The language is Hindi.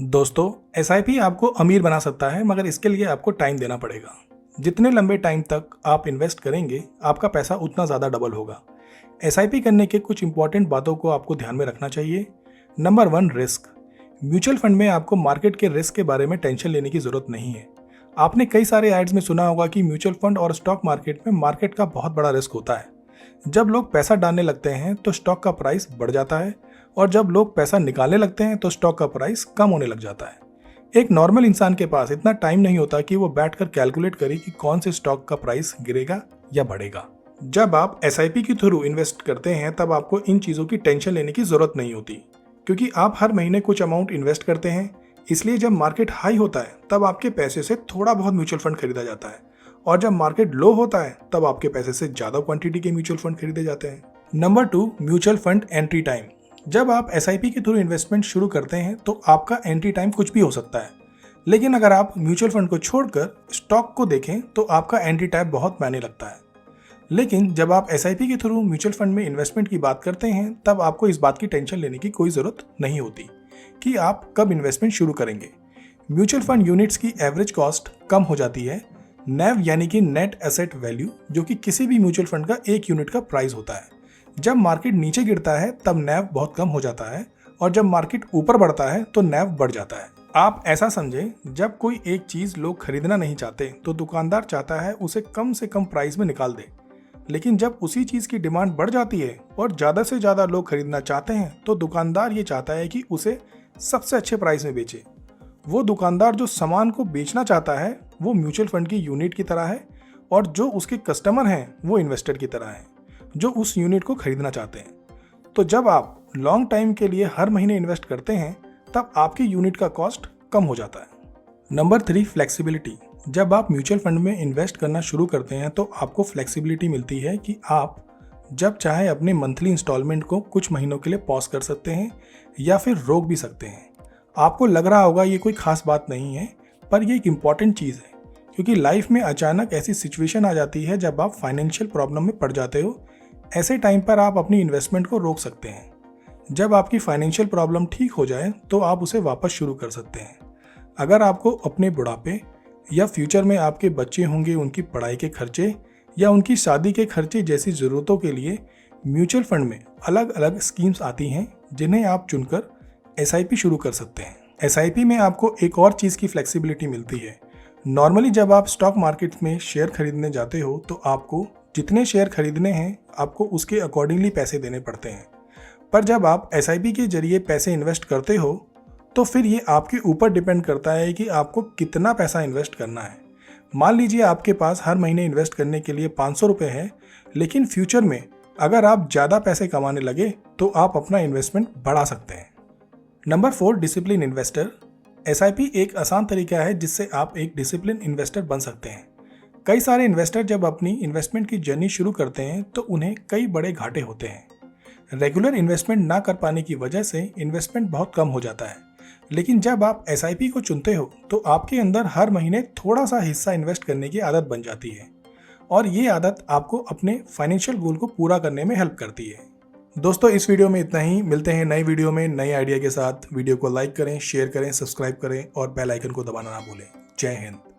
दोस्तों, एसआईपी आपको अमीर बना सकता है, मगर इसके लिए आपको टाइम देना पड़ेगा। जितने लंबे टाइम तक आप इन्वेस्ट करेंगे, आपका पैसा उतना ज़्यादा डबल होगा। एसआईपी करने के कुछ इंपॉर्टेंट बातों को आपको ध्यान में रखना चाहिए। Number 1, risk. म्यूचुअल फंड में आपको मार्केट के रिस्क के बारे में टेंशन लेने की ज़रूरत नहीं है। आपने कई सारे एड्स में सुना होगा कि म्यूचुअल फंड और स्टॉक मार्केट में मार्केट का बहुत बड़ा रिस्क होता है। जब लोग पैसा डालने लगते हैं तो स्टॉक का प्राइस बढ़ जाता है, और जब लोग पैसा निकालने लगते हैं तो स्टॉक का प्राइस कम होने लग जाता है। एक नॉर्मल इंसान के पास इतना टाइम नहीं होता कि वो बैठकर कैलकुलेट करे कि कौन से स्टॉक का प्राइस गिरेगा या बढ़ेगा। जब आप एसआईपी के थ्रू इन्वेस्ट करते हैं तब आपको इन चीज़ों की टेंशन लेने की ज़रूरत नहीं होती, क्योंकि आप हर महीने कुछ अमाउंट इन्वेस्ट करते हैं। इसलिए जब मार्केट हाई होता है तब आपके पैसे से थोड़ा बहुत म्यूचुअल फंड खरीदा जाता है, और जब मार्केट लो होता है तब आपके पैसे से ज़्यादा क्वांटिटी के म्यूचुअल फंड खरीदे जाते हैं। Number 2, mutual fund entry time. जब आप एसआईपी के थ्रू इन्वेस्टमेंट शुरू करते हैं तो आपका एंट्री टाइम कुछ भी हो सकता है, लेकिन अगर आप म्यूचुअल फंड को छोड़कर स्टॉक को देखें तो आपका एंट्री टाइम बहुत मायने लगता है। लेकिन जब आप एसआईपी के थ्रू म्यूचुअल फंड में इन्वेस्टमेंट की बात करते हैं तब आपको इस बात की टेंशन लेने की कोई ज़रूरत नहीं होती कि आप कब इन्वेस्टमेंट शुरू करेंगे। म्यूचुअल फंड यूनिट्स की एवरेज कॉस्ट कम हो जाती है। नेव यानी कि नेट एसेट वैल्यू, जो कि किसी भी म्यूचुअल फंड का एक यूनिट का प्राइस होता है। जब मार्केट नीचे गिरता है तब नेव बहुत कम हो जाता है, और जब मार्केट ऊपर बढ़ता है तो नेव बढ़ जाता है। आप ऐसा समझें, जब कोई एक चीज़ लोग खरीदना नहीं चाहते तो दुकानदार चाहता है उसे कम से कम प्राइस में निकाल दे, लेकिन जब उसी चीज़ की डिमांड बढ़ जाती है और ज़्यादा से ज़्यादा लोग खरीदना चाहते हैं तो दुकानदार ये चाहता है कि उसे सबसे अच्छे प्राइस में बेचे। वो दुकानदार जो सामान को बेचना चाहता है वो म्यूचुअल फंड की यूनिट की तरह है, और जो उसके कस्टमर हैं वो इन्वेस्टर की तरह हैं जो उस यूनिट को खरीदना चाहते हैं। तो जब आप लॉन्ग टाइम के लिए हर महीने इन्वेस्ट करते हैं तब आपकी यूनिट का कॉस्ट कम हो जाता है। Number 3, flexibility. जब आप म्यूचुअल फंड में इन्वेस्ट करना शुरू करते हैं तो आपको फ्लेक्सिबिलिटी मिलती है कि आप जब चाहे अपने मंथली इंस्टॉलमेंट को कुछ महीनों के लिए पॉज कर सकते हैं या फिर रोक भी सकते हैं। आपको लग रहा होगा ये कोई खास बात नहीं है, पर ये एक इम्पॉर्टेंट चीज़ है, क्योंकि लाइफ में अचानक ऐसी सिचुएशन आ जाती है जब आप फाइनेंशियल प्रॉब्लम में पड़ जाते हो। ऐसे टाइम पर आप अपनी इन्वेस्टमेंट को रोक सकते हैं। जब आपकी फाइनेंशियल प्रॉब्लम ठीक हो जाए तो आप उसे वापस शुरू कर सकते हैं। अगर आपको अपने बुढ़ापे या फ्यूचर में आपके बच्चे होंगे, उनकी पढ़ाई के खर्चे या उनकी शादी के खर्चे जैसी ज़रूरतों के लिए म्यूचुअल फंड में अलग अलग स्कीम्स आती हैं जिन्हें आप चुनकर एसआईपी शुरू कर सकते हैं। एसआईपी में आपको एक और चीज़ की फ्लेक्सिबिलिटी मिलती है। नॉर्मली जब आप स्टॉक मार्केट में शेयर खरीदने जाते हो तो आपको जितने शेयर खरीदने हैं आपको उसके अकॉर्डिंगली पैसे देने पड़ते हैं, पर जब आप एसआईपी के जरिए पैसे इन्वेस्ट करते हो तो फिर ये आपके ऊपर डिपेंड करता है कि आपको कितना पैसा इन्वेस्ट करना है। मान लीजिए आपके पास हर महीने इन्वेस्ट करने के लिए 500 रुपये है, लेकिन फ्यूचर में अगर आप ज़्यादा पैसे कमाने लगे तो आप अपना इन्वेस्टमेंट बढ़ा सकते हैं। Number 4, discipline investor. एसआईपी एक आसान तरीका है जिससे आप एक डिसिप्लिन इन्वेस्टर बन सकते हैं। कई सारे इन्वेस्टर जब अपनी इन्वेस्टमेंट की जर्नी शुरू करते हैं तो उन्हें कई बड़े घाटे होते हैं। रेगुलर इन्वेस्टमेंट ना कर पाने की वजह से इन्वेस्टमेंट बहुत कम हो जाता है, लेकिन जब आप एसआईपी को चुनते हो तो आपके अंदर हर महीने थोड़ा सा हिस्सा इन्वेस्ट करने की आदत बन जाती है, और ये आदत आपको अपने फाइनेंशियल गोल को पूरा करने में हेल्प करती है। दोस्तों, इस वीडियो में इतना ही। मिलते हैं नई वीडियो में नए आइडिया के साथ। वीडियो को लाइक करें, शेयर करें, सब्सक्राइब करें और बेल आइकन को दबाना ना भूलें। जय हिंद।